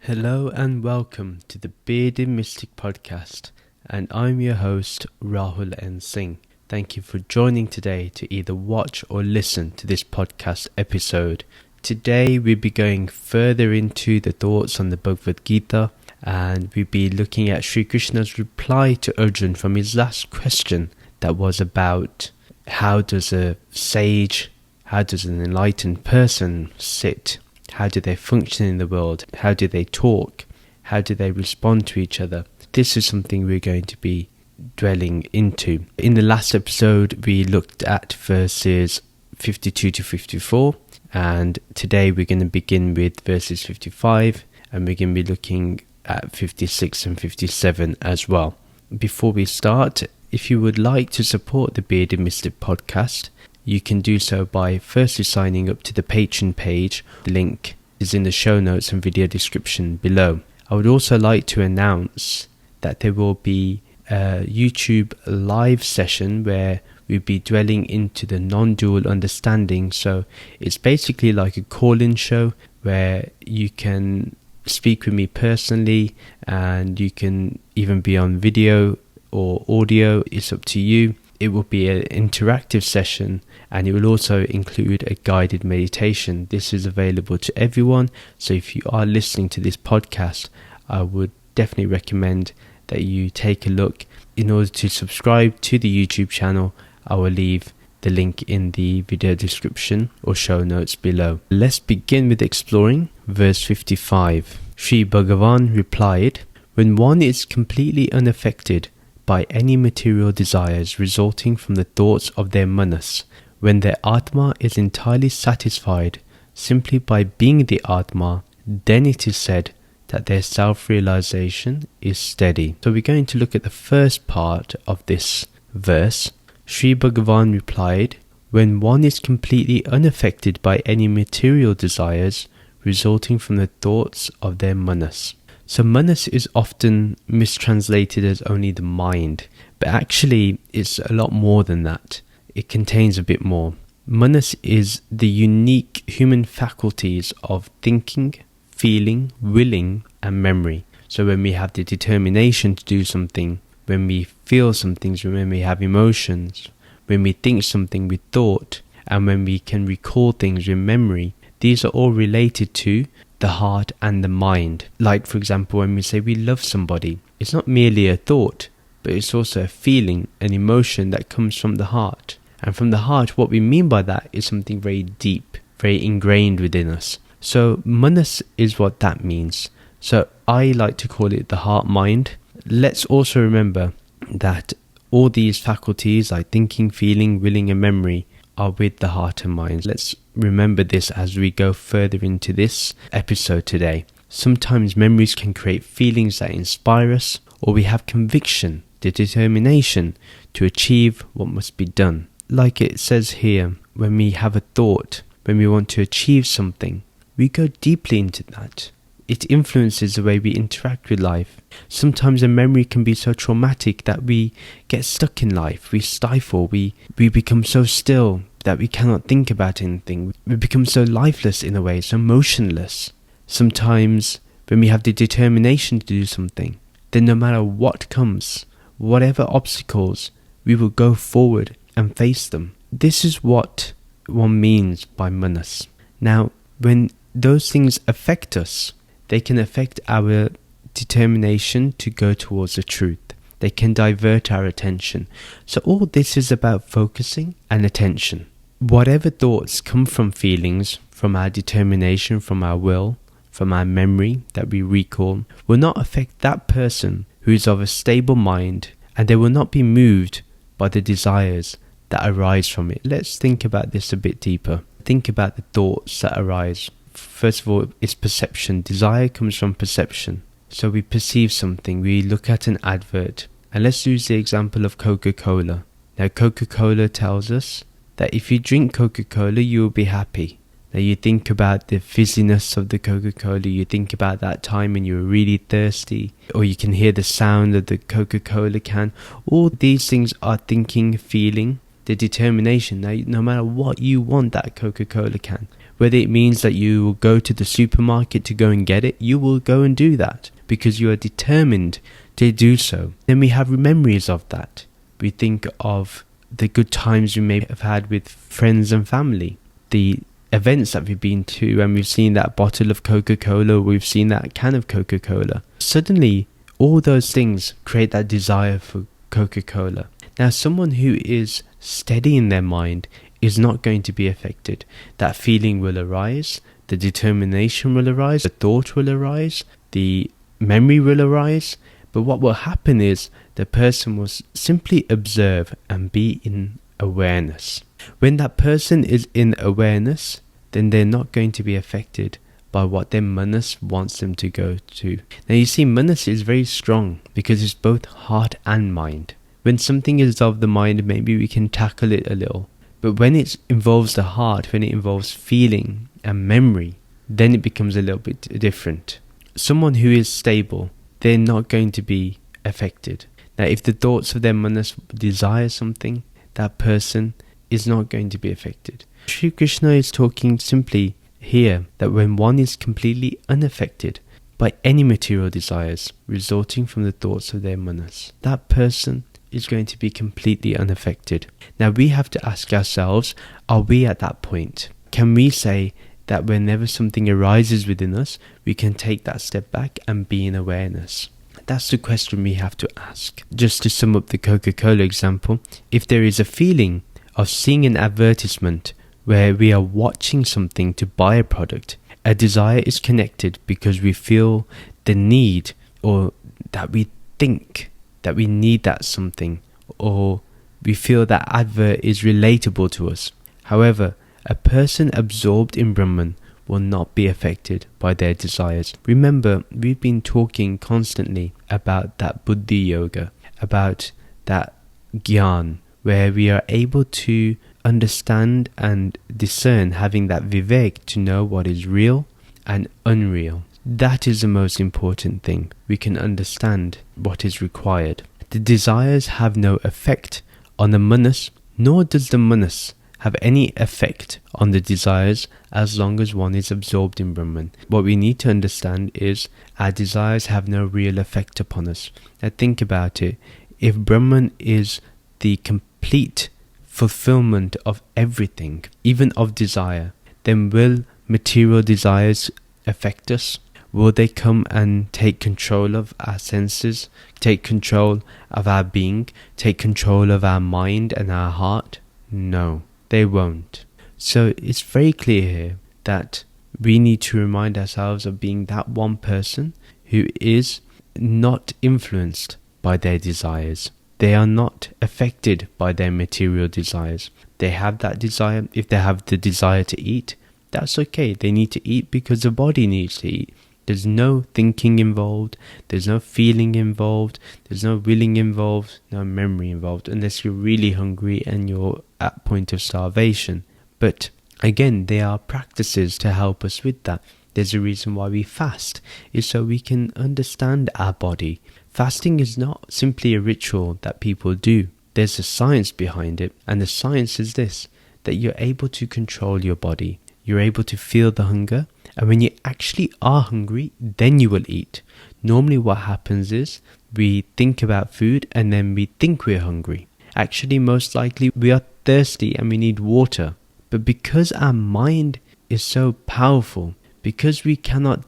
Hello and welcome to the Bearded Mystic Podcast, and I'm your host Rahul N. Singh. Thank you for joining today to either watch or listen to this podcast episode. Today we'll be going further into the thoughts on the Bhagavad Gita, and we'll be looking at Shri Krishna's reply to Arjuna from his last question that was about how does a sage, how does an enlightened person sit? How do they function in the world? How do they talk? How do they respond to each other? This is something we're going to be dwelling into. In the last episode, we looked at verses 52 to 54, and today we're going to begin with verses 55, and we're going to be looking at 56 and 57 as well. Before we start, if you would like to support the Bearded Mystic Podcast, you can do so by firstly signing up to the Patreon page. The link is in the show notes and video description below. I would also like to announce that there will be a YouTube live session where we'll be dwelling into the non-dual understanding. So it's basically like a call-in show where you can speak with me personally, and you can even be on video or audio. It's up to you. It will be an interactive session, and it will also include a guided meditation. This is available to everyone, so if you are listening to this podcast, I would definitely recommend that you take a look. In order to subscribe to the YouTube channel, I will leave the link in the video description or show notes below. Let's begin with exploring verse 55. Sri Bhagavan replied, "When one is completely unaffected by any material desires resulting from the thoughts of their manas, when their Atma is entirely satisfied simply by being the Atma, then it is said that their self-realization is steady." So we're going to look at the first part of this verse. Sri Bhagavan replied, "When one is completely unaffected by any material desires resulting from the thoughts of their manas." So manas is often mistranslated as only the mind, but actually it's a lot more than that. It contains a bit more. Manas is the unique human faculties of thinking, feeling, willing, and memory. So when we have the determination to do something, when we feel some things, when we have emotions, when we think something with thought, and when we can recall things with memory, these are all related to the heart and the mind. Like, for example, when we say we love somebody, it's not merely a thought, but it's also a feeling, an emotion that comes from the heart. And from the heart, what we mean by that is something very deep, very ingrained within us. So manas is what that means. So I like to call it the heart-mind. Let's also remember that all these faculties like thinking, feeling, willing, and memory are with the heart and mind. Let's remember this as we go further into this episode today. Sometimes memories can create feelings that inspire us, or we have conviction, the determination to achieve what must be done. Like it says here, when we have a thought, when we want to achieve something, we go deeply into that. It influences the way we interact with life. Sometimes a memory can be so traumatic that we get stuck in life. We stifle. We become so still that we cannot think about anything. We become so lifeless in a way, so motionless. Sometimes when we have the determination to do something, then no matter what comes, whatever obstacles, we will go forward and face them. This is what one means by manas. Now, when those things affect us, they can affect our determination to go towards the truth. They can divert our attention. So all this is about focusing and attention. Whatever thoughts come from feelings, from our determination, from our will, from our memory that we recall, will not affect that person who is of a stable mind, and they will not be moved by the desires that arise from it. Let's think about this a bit deeper. Think about the thoughts that arise. First of all, it's perception. Desire comes from perception. So we perceive something, we look at an advert. And let's use the example of Coca-Cola. Now, Coca-Cola tells us that if you drink Coca-Cola, you will be happy. Now, you think about the fizziness of the Coca-Cola, you think about that time when you were really thirsty, or you can hear the sound of the Coca-Cola can. All these things are thinking, feeling, the determination. Now, no matter what you want that Coca-Cola can. Whether it means that you will go to the supermarket to go and get it, you will go and do that because you are determined to do so. Then we have memories of that. We think of the good times we may have had with friends and family, the events that we've been to, and we've seen that bottle of Coca-Cola, we've seen that can of Coca-Cola. Suddenly, all those things create that desire for Coca-Cola. Now, someone who is steady in their mind is not going to be affected. That feeling will arise, the determination will arise, the thought will arise, the memory will arise. But what will happen is the person will simply observe and be in awareness. When that person is in awareness, then they're not going to be affected by what their manas wants them to go to. Now you see, manas is very strong because it's both heart and mind. When something is of the mind, maybe we can tackle it a little. But when it involves the heart, when it involves feeling and memory, then it becomes a little bit different. Someone who is stable, they're not going to be affected. Now, if the thoughts of their manas desire something, that person is not going to be affected. Shri Krishna is talking simply here that when one is completely unaffected by any material desires resulting from the thoughts of their manas, that person is going to be completely unaffected. Now, we have to ask ourselves, are we at that point? Can we say that whenever something arises within us, we can take that step back and be in awareness? That's the question we have to ask. Just to sum up the Coca-Cola example, if there is a feeling of seeing an advertisement where we are watching something to buy a product, a desire is connected because we feel the need, or that we think that we need that something, or we feel that advert is relatable to us. However, a person absorbed in Brahman will not be affected by their desires. Remember, we've been talking constantly about that Buddhi Yoga, about that Gyan, where we are able to understand and discern, having that vivek to know what is real and unreal. That is the most important thing. We can understand what is required. The desires have no effect on the manas, nor does the manas have any effect on the desires as long as one is absorbed in Brahman. What we need to understand is our desires have no real effect upon us. Now think about it. If Brahman is the complete fulfillment of everything, even of desire, then will material desires affect us? Will they come and take control of our senses, take control of our being, take control of our mind and our heart? No, they won't. So it's very clear here that we need to remind ourselves of being that one person who is not influenced by their desires. They are not affected by their material desires. They have that desire. If they have the desire to eat, that's okay. They need to eat because the body needs to eat. There's no thinking involved. There's no feeling involved. There's no willing involved. No memory involved, unless you're really hungry and you're at point of starvation. But again, there are practices to help us with that. There's a reason why we fast, is so we can understand our body. Fasting is not simply a ritual that people do. There's a science behind it, and the science is this, that you're able to control your body. You're able to feel the hunger, and when you actually are hungry, then you will eat. Normally what happens is we think about food and then we think we're hungry. Actually, most likely we are thirsty and we need water. But because our mind is so powerful, because we cannot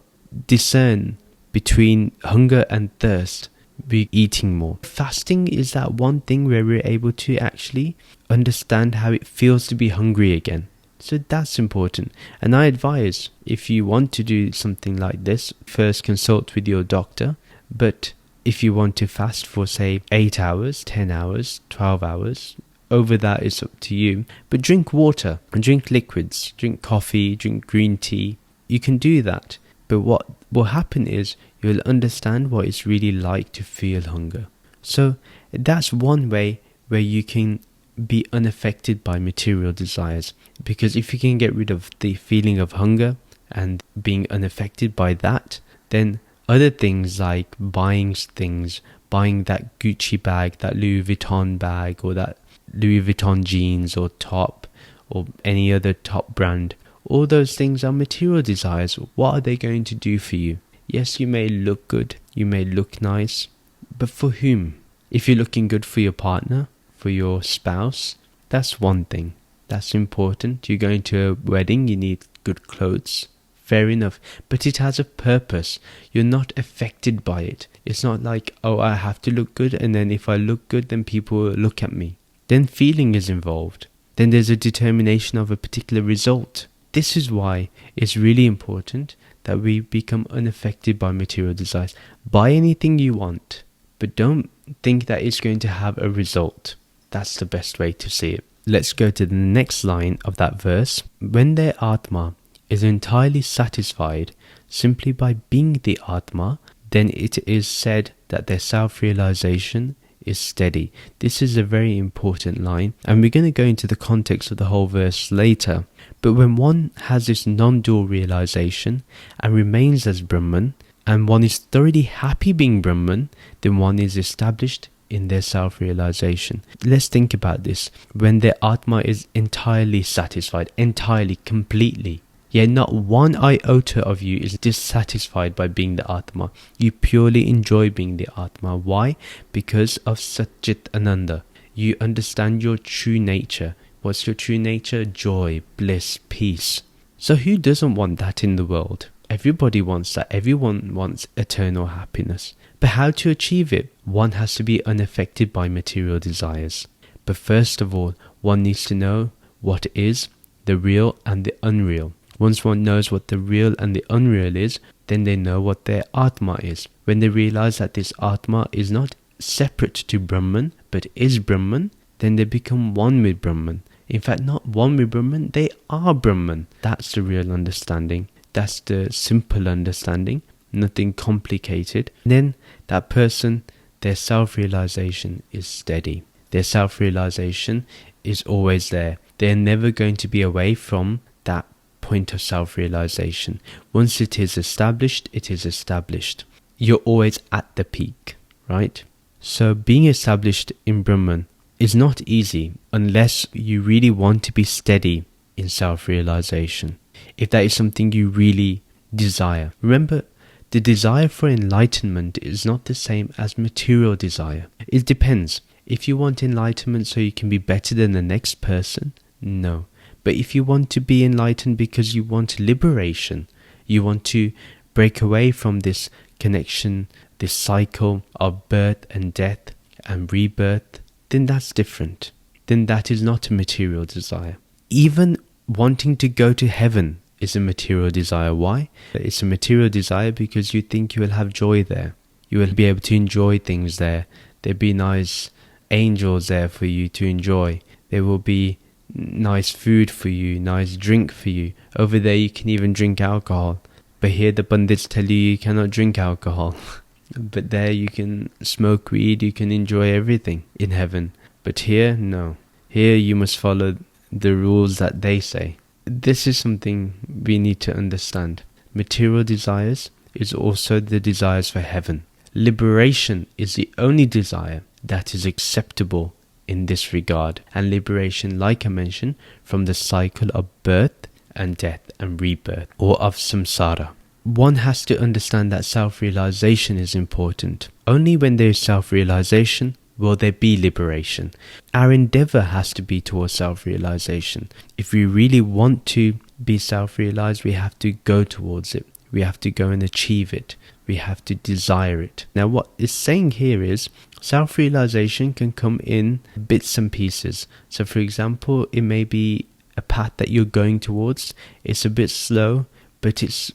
discern between hunger and thirst, we're eating more. Fasting is that one thing where we're able to actually understand how it feels to be hungry again. So that's important. And I advise, if you want to do something like this, first consult with your doctor. But if you want to fast for, say, 8 hours, 10 hours, 12 hours, over that is up to you. But drink water and drink liquids, drink coffee, drink green tea. You can do that. But what will happen is you'll understand what it's really like to feel hunger. So that's one way where you can be unaffected by material desires. Because if you can get rid of the feeling of hunger and being unaffected by that, then other things like buying things, buying that Gucci bag, that Louis Vuitton bag, or that Louis Vuitton jeans or top, or any other top brand, All those things are material desires. What are they going to do for you? Yes, you may look good, you may look nice, but for whom? If you're looking good for your partner, for your spouse, that's one thing. That's important. You're going to a wedding, you need good clothes. Fair enough. But it has a purpose. You're not affected by it. It's not like, oh, I have to look good, and then if I look good, then people will look at me. Then feeling is involved. Then there's a determination of a particular result. This is why it's really important that we become unaffected by material desires. Buy anything you want, but don't think that it's going to have a result. That's the best way to see it. Let's go to the next line of that verse. When their Atma is entirely satisfied simply by being the Atma, then it is said that their self-realization is steady. This is a very important line, and we're going to go into the context of the whole verse later. But when one has this non-dual realization and remains as Brahman, and one is thoroughly happy being Brahman, then one is established in their self-realization. Let's think about this. When their Atma is entirely satisfied, entirely, completely, yet not one iota of you is dissatisfied by being the Atma. You purely enjoy being the Atma. Why? Because of Satchit Ananda. You understand your true nature. What's your true nature? Joy, bliss, peace. So who doesn't want that in the world? Everybody wants that. Everyone wants eternal happiness. But how to achieve it? One has to be unaffected by material desires. But first of all, one needs to know what is the real and the unreal. Once one knows what the real and the unreal is, then they know what their Atma is. When they realize that this Atma is not separate to Brahman, but is Brahman, then they become one with Brahman. In fact, not one with Brahman, they are Brahman. That's the real understanding. That's the simple understanding. Nothing complicated. Then that person, their self-realization is steady. Their self-realization is always there. They're never going to be away from that point of self-realization. Once it is established, it is established. You're always at the peak, right? So being established in Brahman is not easy unless you really want to be steady in self-realization. If that is something you really desire. Remember, the desire for enlightenment is not the same as material desire. It depends. If you want enlightenment so you can be better than the next person, no. But if you want to be enlightened because you want liberation, you want to break away from this connection, this cycle of birth and death and rebirth, then that's different. Then that is not a material desire. Even wanting to go to heaven is a material desire. Why? It's a material desire because you think you will have joy there. You will be able to enjoy things there. There'll be nice angels there for you to enjoy. There will be nice food for you, nice drink for you. Over there you can even drink alcohol. But here the Pandits tell you you cannot drink alcohol. But there you can smoke weed, you can enjoy everything in heaven. But here, no. Here you must follow the rules that they say. This is something we need to understand. Material desires is also the desires for heaven. Liberation is the only desire that is acceptable in this regard. And liberation, like I mentioned, from the cycle of birth and death and rebirth, or of samsara. One has to understand that self-realization is important. Only when there is self-realization will there be liberation. Our endeavor has to be towards self-realization. If we really want to be self-realized, we have to go towards it. We have to go and achieve it. We have to desire it. Now what it's saying here is self-realization can come in bits and pieces. So for example, it may be a path that you're going towards. It's a bit slow, but it's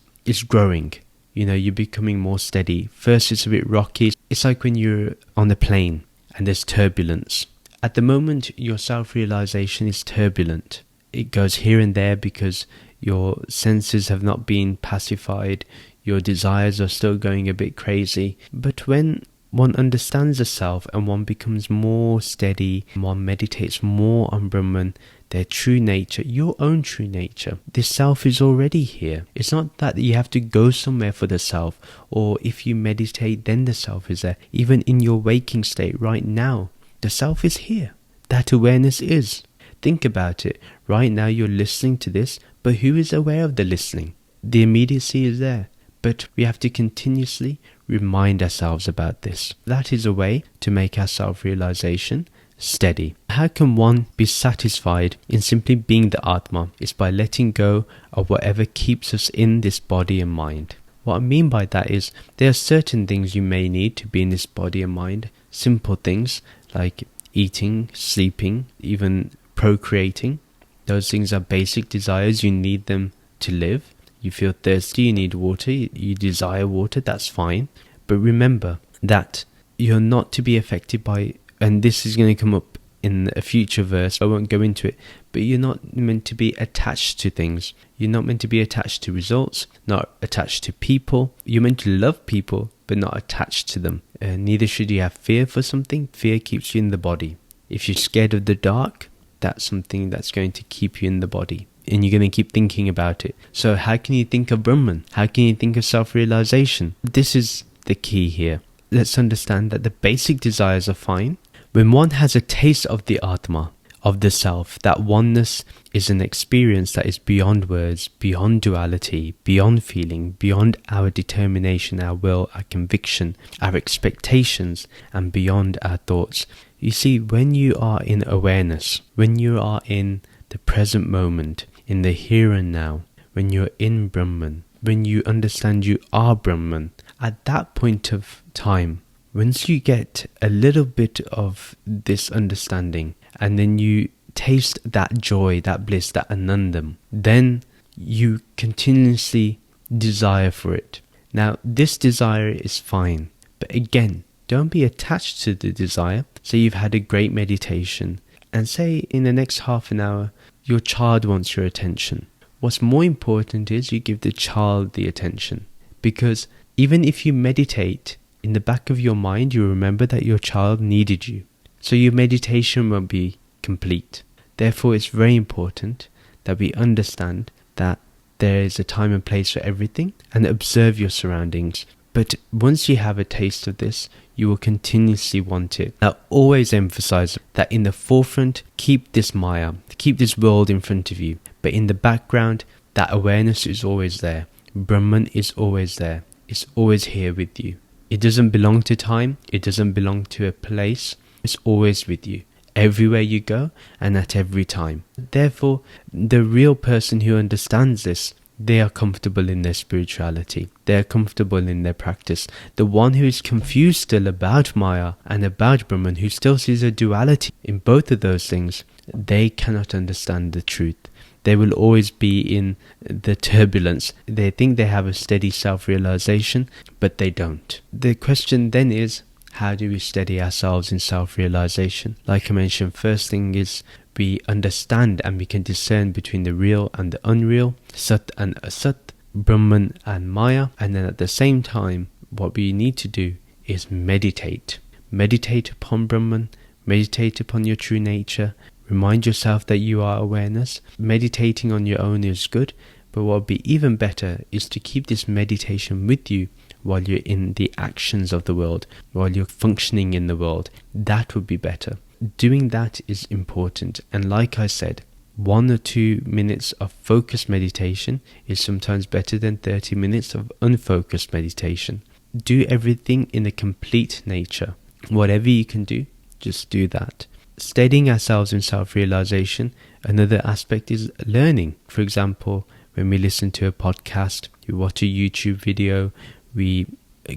growing. You know, you're becoming more steady. First it's a bit rocky. It's like when you're on a plane and there's turbulence. At the moment, your self-realization is turbulent. It goes here and there because your senses have not been pacified. Your desires are still going a bit crazy. But when one understands the self and one becomes more steady, one meditates more on Brahman, their true nature, your own true nature, this self is already here. It's not that you have to go somewhere for the self, or if you meditate then the self is there. Even in your waking state right now, the self is here. That awareness is. Think about it. Right now you're listening to this, But who is aware of the listening? The immediacy is there, but we have to continuously remind ourselves about this. That is a way to make our self-realization steady. How can one be satisfied in simply being the Atma? It's by letting go of whatever keeps us in this body and mind. What I mean by that is there are certain things you may need to be in this body and mind. Simple things like eating, sleeping, even procreating. Those things are basic desires. You need them to live. You feel thirsty, you need water, you desire water, that's fine. But remember that you're not to be affected by, and this is going to come up in a future verse, I won't go into it, but you're not meant to be attached to things. You're not meant to be attached to results, not attached to people. You're meant to love people, but not attached to them. Neither should you have fear for something. Fear keeps you in the body. If you're scared of the dark, that's something that's going to keep you in the body. And you're going to keep thinking about it. So how can you think of Brahman? How can you think of self-realization? This is the key here. Let's understand that the basic desires are fine. When one has a taste of the Atma, of the self, that oneness is an experience that is beyond words, beyond duality, beyond feeling, beyond our determination, our will, our conviction, our expectations, and beyond our thoughts. You see, when you are in awareness, when you are in the present moment, in the here and now, when you're in Brahman, when you understand you are Brahman, at that point of time, once you get a little bit of this understanding, and then you taste that joy, that bliss, that anandam, then you continuously desire for it. Now, this desire is fine, but again, don't be attached to the desire. Say you've had a great meditation, and say in the next half an hour, your child wants your attention. What's more important is you give the child the attention. Because even if you meditate, in the back of your mind, you remember that your child needed you. So your meditation won't be complete. Therefore, it's very important that we understand that there is a time and place for everything, and observe your surroundings. But once you have a taste of this, you will continuously want it. Now, always emphasize that in the forefront, keep this Maya, keep this world in front of you. But in the background, that awareness is always there. Brahman is always there. It's always here with you. It doesn't belong to time. It doesn't belong to a place. It's always with you, everywhere you go and at every time. Therefore, the real person who understands this, they are comfortable in their spirituality. They are comfortable in their practice. The one who is confused still about Maya and about Brahman, who still sees a duality in both of those things, they cannot understand the truth. They will always be in the turbulence. They think they have a steady self-realization, but they don't. The question then is, how do we steady ourselves in self-realization? Like I mentioned, first thing is we understand and we can discern between the real and the unreal, Sat and Asat, Brahman and Maya. And then at the same time, what we need to do is meditate. Meditate upon Brahman, meditate upon your true nature. Remind yourself that you are awareness. Meditating on your own is good, but what would be even better is to keep this meditation with you while you're in the actions of the world, while you're functioning in the world. That would be better. Doing that is important. And like I said, 1 or 2 minutes of focused meditation is sometimes better than 30 minutes of unfocused meditation. Do everything in a complete nature. Whatever you can do, just do that. Steadying ourselves in self-realization, another aspect is learning. For example, when we listen to a podcast, we watch a YouTube video, we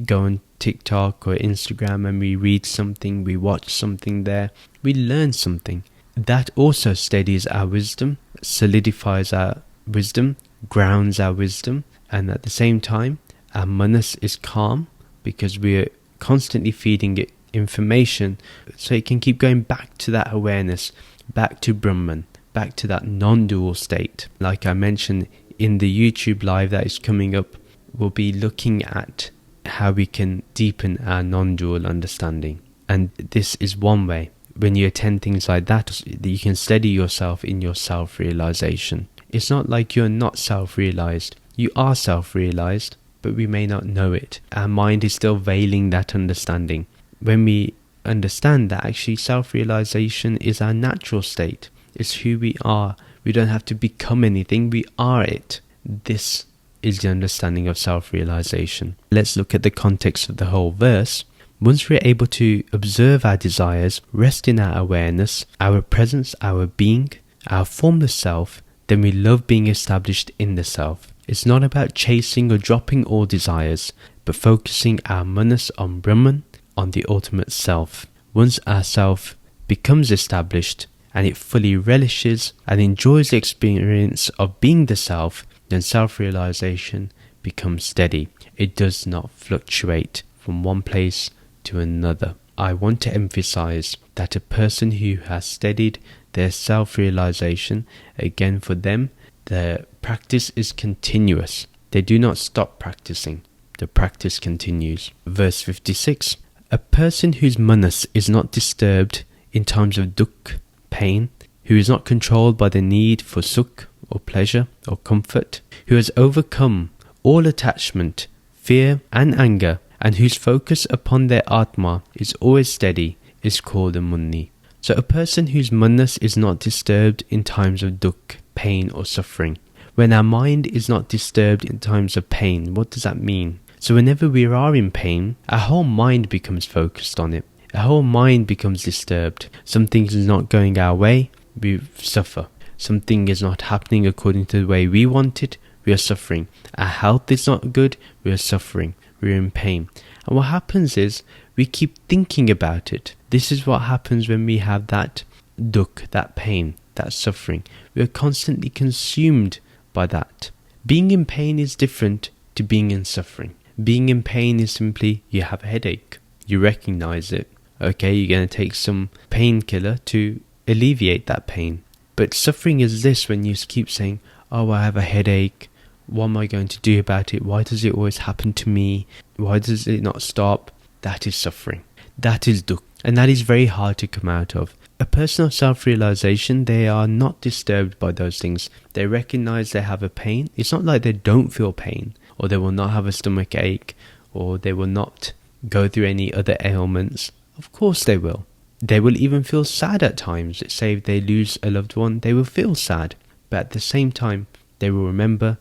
go on TikTok or Instagram and we read something, we watch something there, we learn something. That also steadies our wisdom, solidifies our wisdom, grounds our wisdom, and at the same time, our manas is calm because we are constantly feeding it information so it can keep going back to that awareness, back to Brahman, back to that non-dual state. Like I mentioned in the YouTube live that is coming up, we'll be looking at how we can deepen our non-dual understanding. And this is one way. When you attend things like that, you can steady yourself in your self-realization. It's not like you're not self-realized. You are self-realized, but we may not know it. Our mind is still veiling that understanding. When we understand that actually self-realization is our natural state, it's who we are We don't have to become anything, we are it. This is the understanding of self-realization. Let's look at the context of the whole verse. Once we're able to observe our desires, rest in our awareness, our presence, our being, our formless self, then we love being established in the self. It's not about chasing or dropping all desires, but focusing our manas on Brahman, on the ultimate self. Once our self becomes established and it fully relishes and enjoys the experience of being the self, then self-realization becomes steady. It does not fluctuate from one place to another. I want to emphasize that a person who has steadied their self-realization, again for them, the practice is continuous. They do not stop practicing. The practice continues. Verse 56. A person whose manas is not disturbed in times of dukkha, pain, who is not controlled by the need for sukh or pleasure or comfort, who has overcome all attachment, fear and anger, and whose focus upon their Atma is always steady, is called a Munni. So a person whose manas is not disturbed in times of dukkha, pain or suffering. When our mind is not disturbed in times of pain, what does that mean? So whenever we are in pain, our whole mind becomes focused on it. Our whole mind becomes disturbed. Something is not going our way, we suffer. Something is not happening according to the way we want it, we are suffering. Our health is not good, we are suffering. We're in pain. And what happens is, we keep thinking about it. This is what happens when we have that dukkha, that pain, that suffering. We are constantly consumed by that. Being in pain is different to being in suffering. Being in pain is simply, you have a headache. You recognize it. Okay, you're going to take some painkiller to alleviate that pain. But suffering is this, when you keep saying, oh, I have a headache. What am I going to do about it? Why does it always happen to me? Why does it not stop? That is suffering. That is dukkha. And that is very hard to come out of. A person of self-realization, they are not disturbed by those things. They recognize they have a pain. It's not like they don't feel pain, or they will not have a stomach ache, or they will not go through any other ailments. Of course they will. They will even feel sad at times. Let's say if they lose a loved one, they will feel sad. But at the same time, they will remember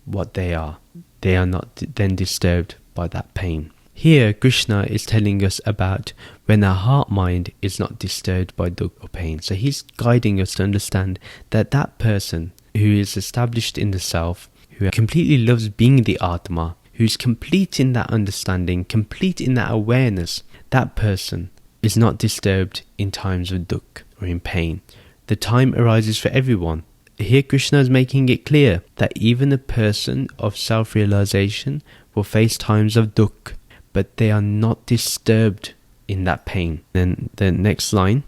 what they are. They are not then disturbed by that pain. Here, Krishna is telling us about when our heart-mind is not disturbed by dukkha or pain. So he's guiding us to understand that that person who is established in the self, who completely loves being the Atma, who's complete in that understanding, complete in that awareness, that person is not disturbed in times of dukkha or in pain. The time arises for everyone. Here Krishna is making it clear that even a person of self-realization will face times of dukkha, but they are not disturbed in that pain. Then the next line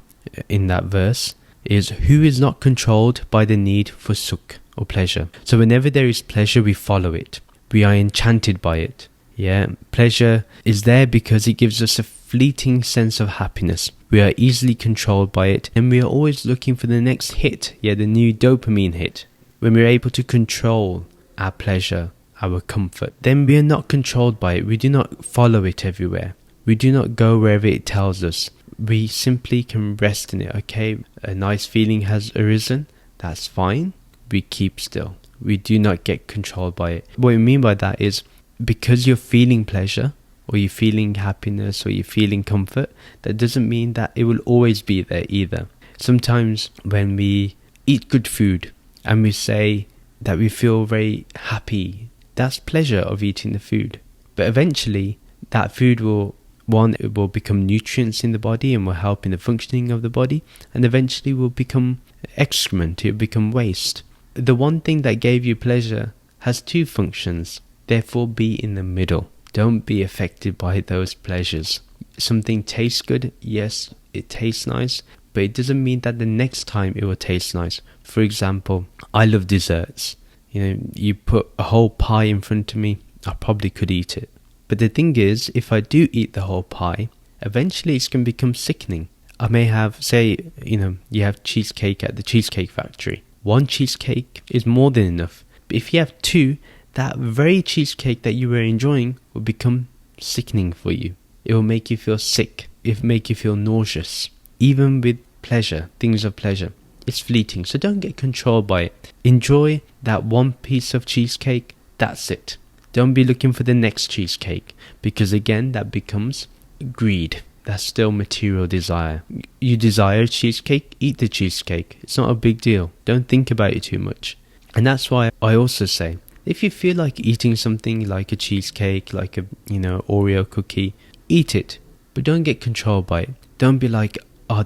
in that verse is, who is not controlled by the need for sukh or pleasure. So whenever there is pleasure, we follow it. We are enchanted by it. Yeah, pleasure is there because it gives us a fleeting sense of happiness. We are easily controlled by it, and we are always looking for the next hit, the new dopamine hit. When we're able to control our pleasure, our comfort, then we are not controlled by it. We do not follow it everywhere. We do not go wherever it tells us. We simply can rest in it. Okay, a nice feeling has arisen, that's fine. We keep still. We do not get controlled by it. What I mean by that is, because you're feeling pleasure, or you're feeling happiness, or you're feeling comfort, that doesn't mean that it will always be there either. Sometimes when we eat good food and we say that we feel very happy, that's pleasure of eating the food. But eventually that food it will become nutrients in the body and will help in the functioning of the body, and eventually will become excrement, it will become waste. The one thing that gave you pleasure has two functions, therefore be in the middle. Don't be affected by those pleasures. Something tastes good, yes, it tastes nice, but it doesn't mean that the next time it will taste nice. For example, I love desserts. You put a whole pie in front of me, I probably could eat it. But the thing is, if I do eat the whole pie, eventually it's going to become sickening. I may have, say, you have cheesecake at the Cheesecake Factory. One cheesecake is more than enough. But if you have two, that very cheesecake that you were enjoying will become sickening for you. It will make you feel sick. It will make you feel nauseous. Even with pleasure, things of pleasure. It's fleeting, so don't get controlled by it. Enjoy that one piece of cheesecake, that's it. Don't be looking for the next cheesecake, because again, that becomes greed. That's still material desire. You desire a cheesecake, eat the cheesecake. It's not a big deal. Don't think about it too much. And that's why I also say, if you feel like eating something like a cheesecake, like a, Oreo cookie, eat it. But don't get controlled by it. Don't be like,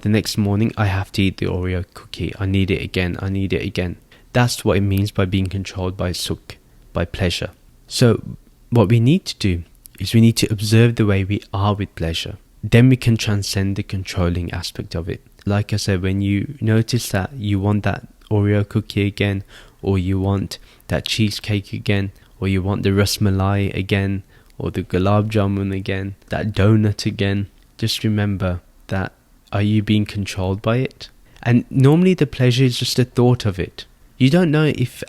the next morning I have to eat the Oreo cookie. I need it again. That's what it means by being controlled by sukh, by pleasure. So what we need to do is we need to observe the way we are with pleasure. Then we can transcend the controlling aspect of it. Like I said, when you notice that you want that Oreo cookie again, or you want that cheesecake again, or you want the ras malai again, or the gulab jamun again, that donut again, just remember that, are you being controlled by it? And normally the pleasure is just a thought of it. You don't know if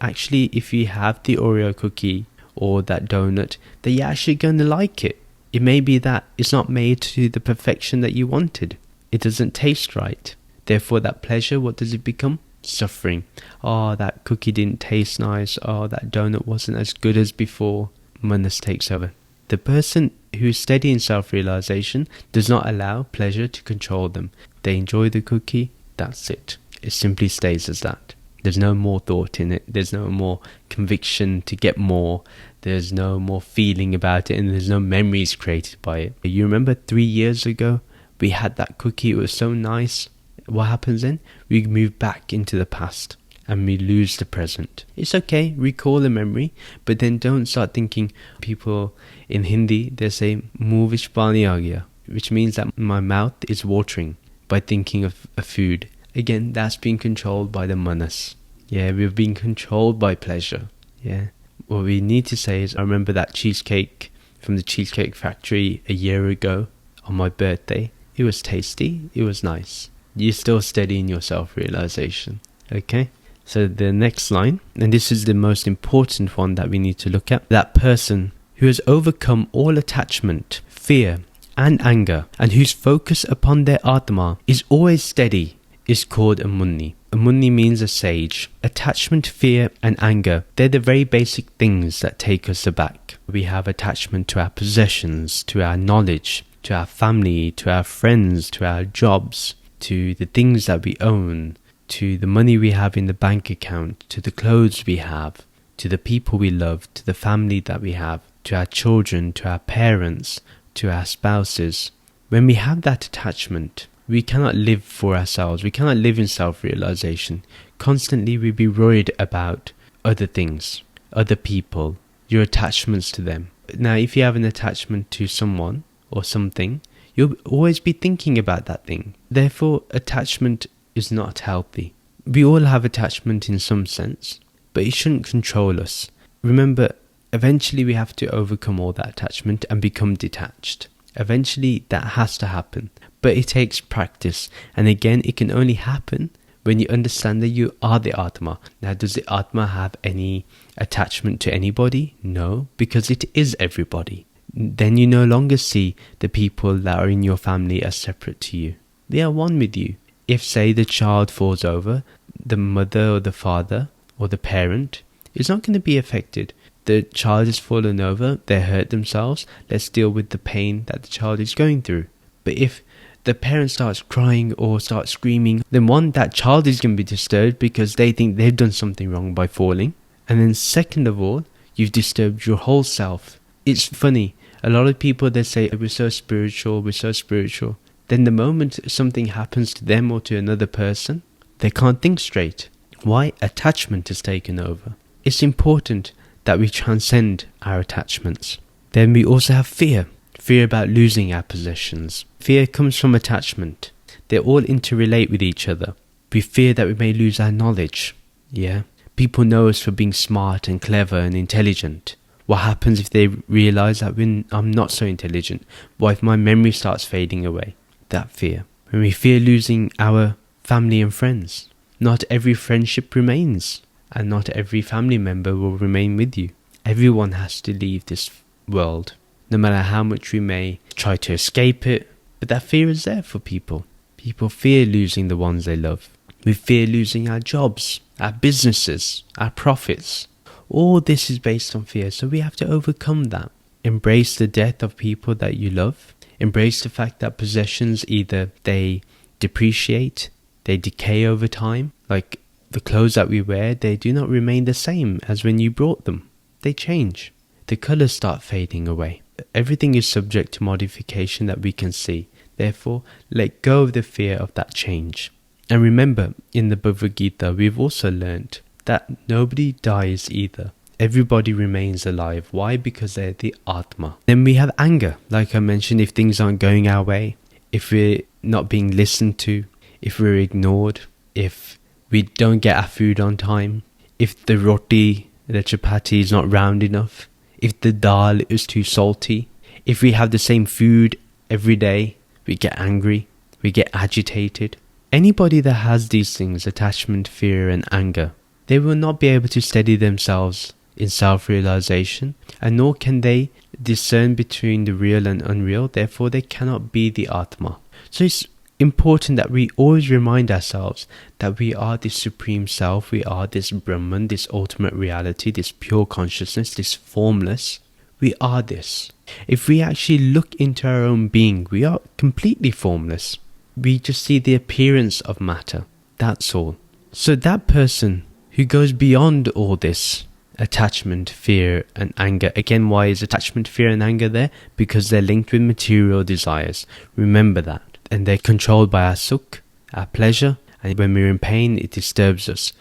you have the Oreo cookie or that donut, that you're actually going to like it. It may be that it's not made to the perfection that you wanted. It doesn't taste right. Therefore, that pleasure, what does it become? Suffering. That cookie didn't taste nice. That donut wasn't as good as before. Manas takes over. The person who is steady in self-realization does not allow pleasure to control them. They enjoy the cookie, that's it. It simply stays as that. There's no more thought in it. There's no more conviction to get more. There's no more feeling about it, and there's no memories created by it. You remember 3 years ago, we had that cookie, it was so nice. What happens then? We move back into the past and we lose the present. It's okay, recall the memory, but then don't start thinking. People in Hindi, they say, "Muh vich pani aa gaya," which means that my mouth is watering by thinking of a food. Again, that's being controlled by the manas. Yeah, we're being controlled by pleasure. Yeah. What we need to say is, I remember that cheesecake from the Cheesecake Factory a year ago on my birthday. It was tasty. It was nice. You're still steady in your self-realization. Okay? So the next line, and this is the most important one that we need to look at. That person who has overcome all attachment, fear, and anger, and whose focus upon their Atma is always steady, is called a Munni. A Munni means a sage. Attachment, fear, and anger, they're the very basic things that take us aback. We have attachment to our possessions, to our knowledge, to our family, to our friends, to our jobs, to the things that we own, to the money we have in the bank account, to the clothes we have, to the people we love, to the family that we have, to our children, to our parents, to our spouses. When we have that attachment, we cannot live for ourselves. We cannot live in self-realization. Constantly we be worried about other things, other people, your attachments to them. Now, if you have an attachment to someone or something, you'll always be thinking about that thing. Therefore, attachment is not healthy. We all have attachment in some sense, but it shouldn't control us. Remember, eventually we have to overcome all that attachment and become detached. Eventually that has to happen, but it takes practice. And again, it can only happen when you understand that you are the Atma. Now, does the Atma have any attachment to anybody? No, because it is everybody. Then you no longer see the people that are in your family as separate to you. They are one with you. If, say, the child falls over, the mother or the father or the parent is not going to be affected. The child has fallen over, they hurt themselves, let's deal with the pain that the child is going through. But if the parent starts crying or starts screaming, then one, that child is going to be disturbed because they think they've done something wrong by falling. And then second of all, you've disturbed your whole self. It's funny, a lot of people, they say, we're so spiritual. Then the moment something happens to them or to another person, they can't think straight. Why? Attachment has taken over. It's important that we transcend our attachments. Then we also have fear. Fear about losing our possessions. Fear comes from attachment. They all interrelate with each other. We fear that we may lose our knowledge. Yeah. People know us for being smart and clever and intelligent. What happens if they realize that I'm not so intelligent? What if my memory starts fading away? That fear. When we fear losing our family and friends. Not every friendship remains. And not every family member will remain with you. Everyone has to leave this world, no matter how much we may try to escape it. But that fear is there for people. People fear losing the ones they love. We fear losing our jobs, our businesses, our profits. All this is based on fear, so we have to overcome that. Embrace the death of people that you love. Embrace the fact that possessions, either they depreciate, they decay over time. Like the clothes that we wear, they do not remain the same as when you bought them. They change. The colours start fading away. Everything is subject to modification that we can see. Therefore, let go of the fear of that change. And remember, in the Bhagavad Gita, we've also learnt that nobody dies either. Everybody remains alive. Why? Because they're the Atma. Then we have anger. Like I mentioned, if things aren't going our way, if we're not being listened to, if we're ignored, if we don't get our food on time, if the roti, the chapati is not round enough, if the dal is too salty, if we have the same food every day, we get angry, we get agitated. Anybody that has these things, attachment, fear and anger, they will not be able to steady themselves in self-realization, and nor can they discern between the real and unreal. Therefore, they cannot be the Atma. So it's important that we always remind ourselves that we are this supreme self, we are this Brahman, this ultimate reality, this pure consciousness, this formless. We are this. If we actually look into our own being, we are completely formless. We just see the appearance of matter. That's all. So that person who goes beyond all this attachment, fear and anger. Again, why is attachment, fear and anger there? Because they're linked with material desires. Remember that. And they're controlled by our sukh, our pleasure. And when we're in pain, it disturbs us.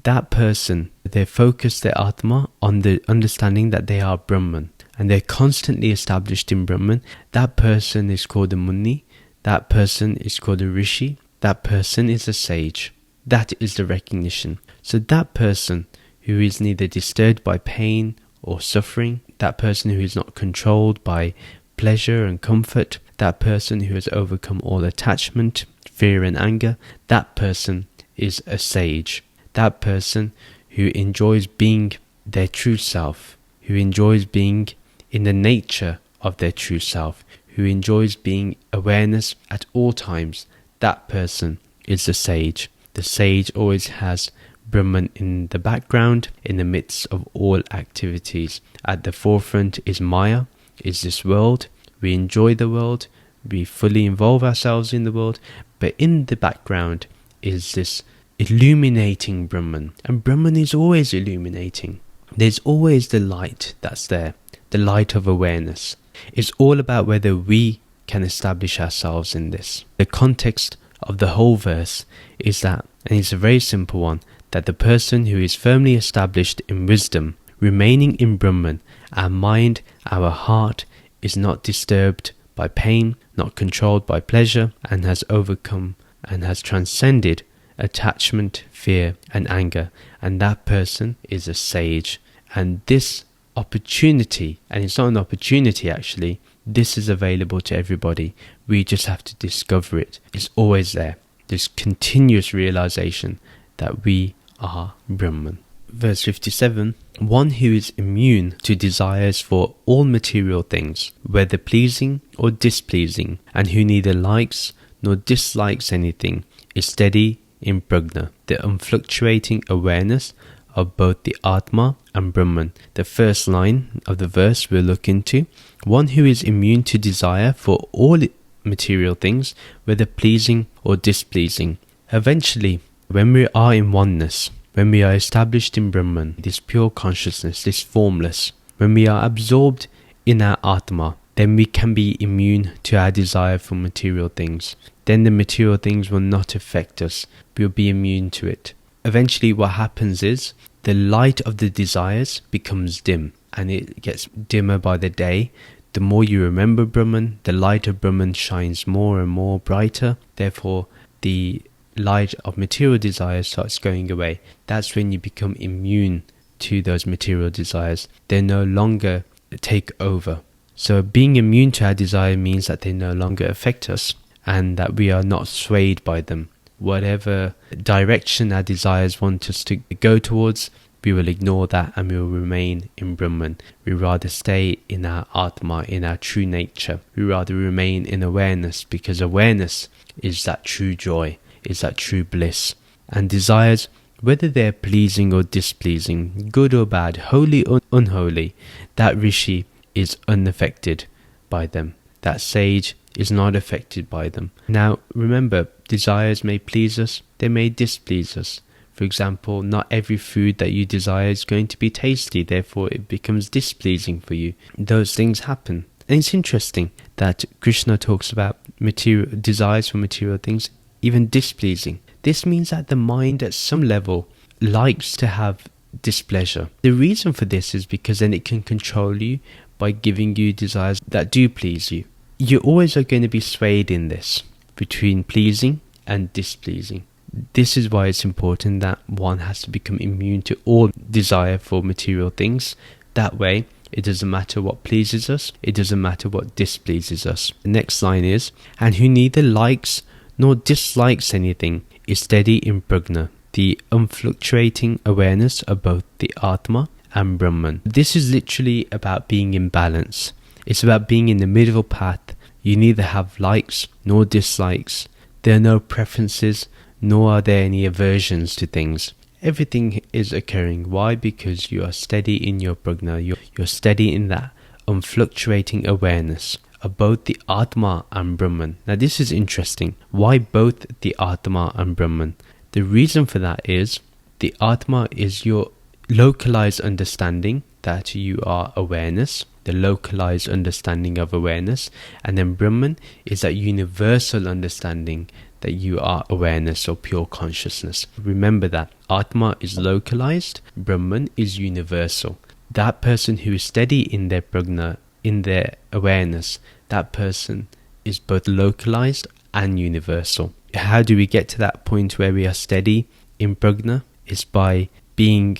That person, they focus their Atma on the understanding that they are Brahman. And they're constantly established in Brahman. That person is called a Muni. That person is called a Rishi. That person is a sage. That is the recognition. So that person who is neither disturbed by pain or suffering, that person who is not controlled by pleasure and comfort, that person who has overcome all attachment, fear and anger, that person is a sage. That person who enjoys being their true self, who enjoys being in the nature of their true self, who enjoys being awareness at all times, that person is the sage. The sage always has Brahman in the background, in the midst of all activities. At the forefront is Maya, is this world. We enjoy the world, we fully involve ourselves in the world, but in the background is this illuminating Brahman. And Brahman is always illuminating. There's always the light that's there, the light of awareness. It's all about whether we can establish ourselves in this. The context of the whole verse is that, and it's a very simple one, that the person who is firmly established in wisdom, remaining in Brahman, our mind, our heart is not disturbed by pain, not controlled by pleasure, and has overcome and has transcended attachment, fear and anger. And that person is a sage. And this opportunity, and it's not an opportunity actually, this is available to everybody. We just have to discover it. It's always there. This continuous realization that we are Brahman. Verse 57, one who is immune to desires for all material things, whether pleasing or displeasing, and who neither likes nor dislikes anything, is steady in prajna, the unfluctuating awareness of both the Atma and Brahman. The first line of the verse we'll look into. One who is immune to desire for all material things, whether pleasing or displeasing. Eventually, when we are in oneness, when we are established in Brahman, this pure consciousness, this formless, when we are absorbed in our Atma, then we can be immune to our desire for material things. Then the material things will not affect us. We'll be immune to it. Eventually what happens is the light of the desires becomes dim, and it gets dimmer by the day. The more you remember Brahman, the light of Brahman shines more and more brighter. Therefore, the light of material desires starts going away. That's when you become immune to those material desires. They no longer take over. So being immune to our desire means that they no longer affect us and that we are not swayed by them. Whatever direction our desires want us to go towards, we will ignore that and we will remain in Brahman. We rather stay in our Atma, in our true nature. We rather remain in awareness, because awareness is that true joy, is that true bliss. And desires, whether they're pleasing or displeasing, good or bad, holy or unholy, that rishi is unaffected by them. That sage is not affected by them. Now, remember, desires may please us, they may displease us. For example, not every food that you desire is going to be tasty, therefore it becomes displeasing for you. Those things happen. And it's interesting that Krishna talks about material desires for material things, even displeasing. This means that the mind at some level likes to have displeasure. The reason for this is because then it can control you by giving you desires that do please you. You always are going to be swayed in this between pleasing and displeasing. This is why it's important that one has to become immune to all desire for material things. That way, it doesn't matter what pleases us, it doesn't matter what displeases us. The next line is, and who neither likes nor dislikes anything is steady in prajna, the unfluctuating awareness of both the Atma and Brahman. This is literally about being in balance. It's about being in the middle path. You neither have likes nor dislikes. There are no preferences, nor are there any aversions to things. Everything is occurring. Why? Because you are steady in your prajna. You're steady in that unfluctuating awareness of both the Atma and Brahman. Now this is interesting. Why both the Atma and Brahman? The reason for that is the Atma is your localized understanding that you are awareness, the localized understanding of awareness, and then Brahman is that universal understanding that you are awareness or pure consciousness. Remember that Atma is localized, Brahman is universal. That person who is steady in their prajna, in their awareness, that person is both localized and universal. How do we get to that point where we are steady in prajna? It's by being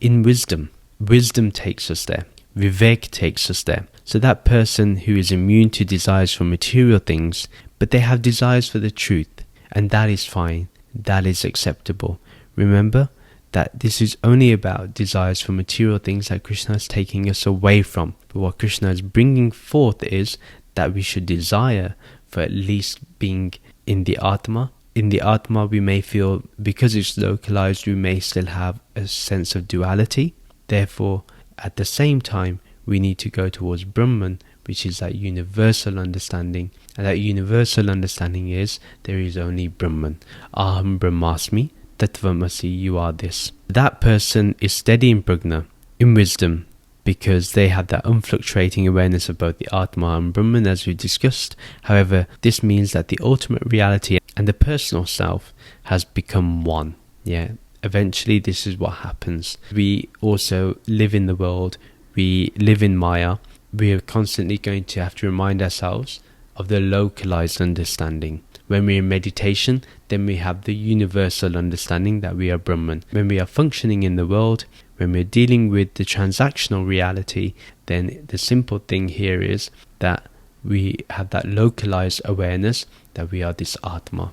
in wisdom. Wisdom takes us there. Vivek takes us there. So that person who is immune to desires for material things, but they have desires for the truth, and that is fine. That is acceptable. Remember that this is only about desires for material things that Krishna is taking us away from. But what Krishna is bringing forth is that we should desire for at least being in the Atma. In the Atma we may feel, because it's localized, we may still have a sense of duality. Therefore, at the same time, we need to go towards Brahman, which is that universal understanding. And that universal understanding is, there is only Brahman. Aham Brahmasmi, Tattvamasi, you are this. That person is steady in prajna, in wisdom, because they have that unfluctuating awareness of both the Atma and Brahman, as we discussed. However, this means that the ultimate reality and the personal self has become one. Eventually this is what happens. We also live in the world, we live in Maya. We are constantly going to have to remind ourselves of the localized understanding. When we're in meditation, then we have the universal understanding that we are Brahman. When we are functioning in the world, when we're dealing with the transactional reality, then the simple thing here is that we have that localized awareness that we are this Atma.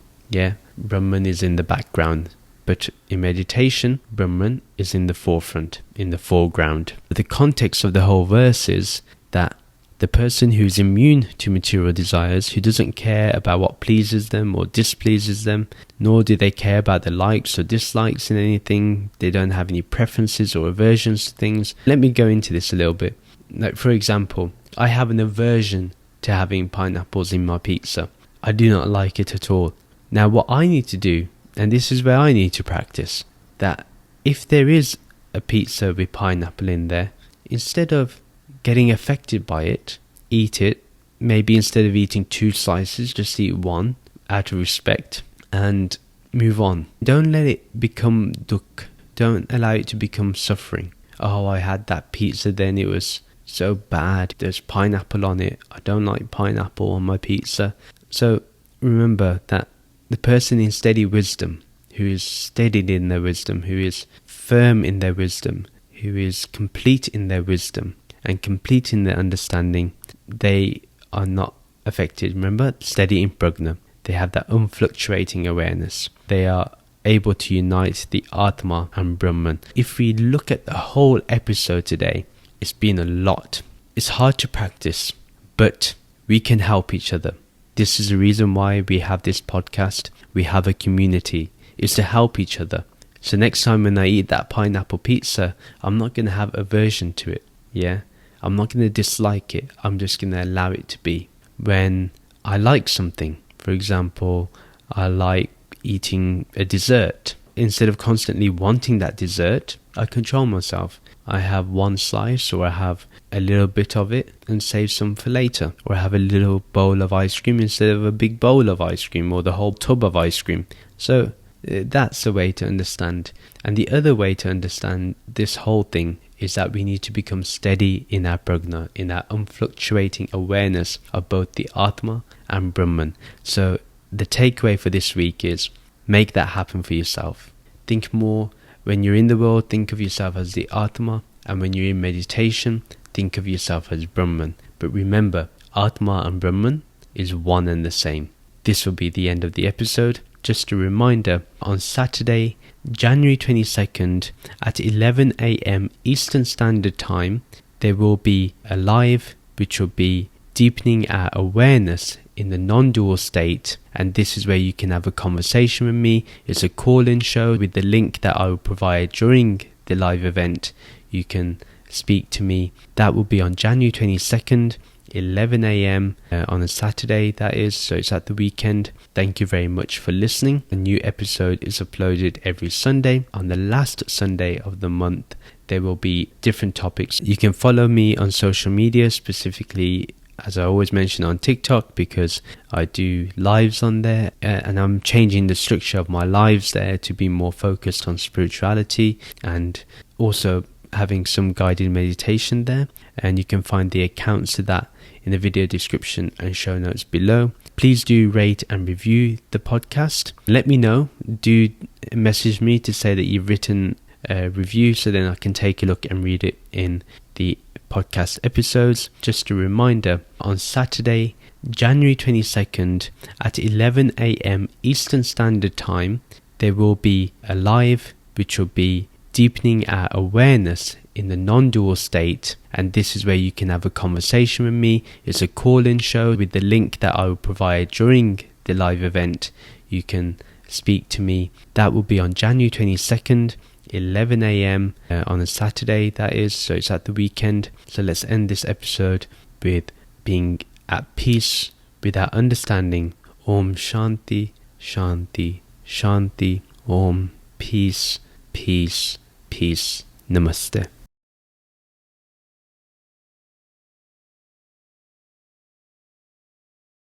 Brahman is in the background. But in meditation, Brahman is in the forefront, in the foreground. The context of the whole verse is that the person who is immune to material desires, who doesn't care about what pleases them or displeases them, nor do they care about the likes or dislikes in anything, they don't have any preferences or aversions to things. Let me go into this a little bit. Like, for example, I have an aversion to having pineapples in my pizza. I do not like it at all. Now what I need to do, and this is where I need to practice, that if there is a pizza with pineapple in there, instead of getting affected by it, eat it. Maybe instead of eating 2 slices, just eat 1 out of respect and move on. Don't let it become dukh. Don't allow it to become suffering. Oh, I had that pizza then, it was so bad. There's pineapple on it. I don't like pineapple on my pizza. So remember that the person in steady wisdom, who is steadied in their wisdom, who is firm in their wisdom, who is complete in their wisdom and complete in their understanding, they are not affected. Remember, steady in prajna. They have that unfluctuating awareness. They are able to unite the Atma and Brahman. If we look at the whole episode today, it's been a lot. It's hard to practice, but we can help each other. This is the reason why we have this podcast. We have a community. is to help each other. So next time when I eat that pineapple pizza, I'm not going to have aversion to it. Yeah, I'm not going to dislike it. I'm just going to allow it to be. When I like something, for example, I like eating a dessert. Instead of constantly wanting that dessert, I control myself. I have one slice, or I have a little bit of it and save some for later. Or I have a little bowl of ice cream instead of a big bowl of ice cream or the whole tub of ice cream. So that's the way to understand. And the other way to understand this whole thing is that we need to become steady in our prajna, in our unfluctuating awareness of both the Atma and Brahman. So the takeaway for this week is make that happen for yourself. Think more. When you're in the world, think of yourself as the Atma, and when you're in meditation, think of yourself as Brahman. But remember, Atma and Brahman is one and the same. This will be the end of the episode. Just a reminder, on Saturday, January 22nd at 11 a.m. Eastern Standard Time, there will be a live which will be deepening our awareness in the non-dual state, and this is where you can have a conversation with me. It's a call-in show with the link that I will provide during the live event. You can speak to me. That will be on January 22nd, 11 a.m. On a Saturday, that is, so it's at the weekend. Thank you very much for listening. A new episode is uploaded every Sunday. On the last Sunday of the month, there will be different topics. You can follow me on social media, specifically, as I always mention, on TikTok, because I do lives on there, and I'm changing the structure of my lives there to be more focused on spirituality, and also having some guided meditation there. And you can find the accounts to that in the video description and show notes below. Please do rate and review the podcast. Let me know. Do message me to say that you've written a review, so then I can take a look and read it in the podcast episodes. Just a reminder, on Saturday, January 22nd at 11 a.m. Eastern Standard Time, there will be a live which will be deepening our awareness in the non-dual state, and this is where you can have a conversation with me. It's a call-in show with the link that I will provide during the live event. You can speak to me. That will be on January 22nd, 11 a.m. On a Saturday, that is, so it's at the weekend. So let's end this episode with being at peace with our understanding. Om Shanti, Shanti, Shanti. Om Peace, Peace, Peace. Namaste.